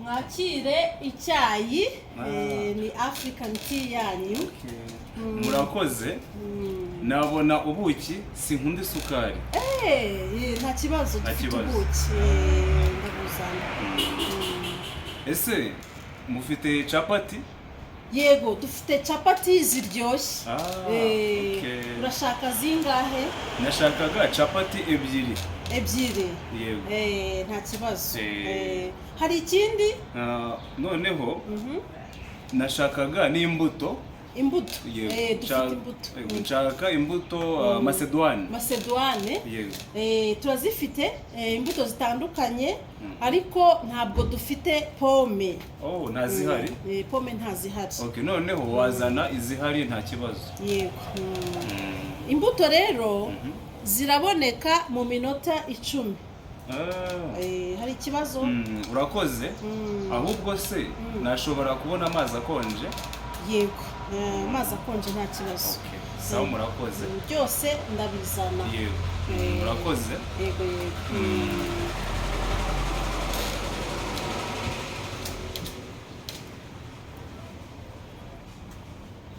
mwakire icyayi ni African tea yanyu. Murakoze. Nabona ubuki sinkunda isukari. Nta kibazo dufite ubuki ndabuzana. Ese mufite chapati? Yego dufite chapati ziryoshye. Urashaka zingahe? Nashakaga chapati ebyiri. Yego. Nta kibazo. Hari ikindi? Noneho nashakaga n'imbuto. Imbuto. Dufite imbuto. Nshaka imbuto Macedoine. Yego. Turazifite imbuto zitandukanye ariko ntabwo dufite pome. Ntazihari. Pome ntazihari. Noneho wazana izihari nta kibazo. Yego. Imbuto rero ziraboneka mu minota 10. Hari ikibazo? Urakoze. Ahubwo se nashobora kubona amazi akonje? Yego. Amazi akonje nta kibazo. Sawa murakoze. Byose ndabizana. Yego. Murakoze. Yego.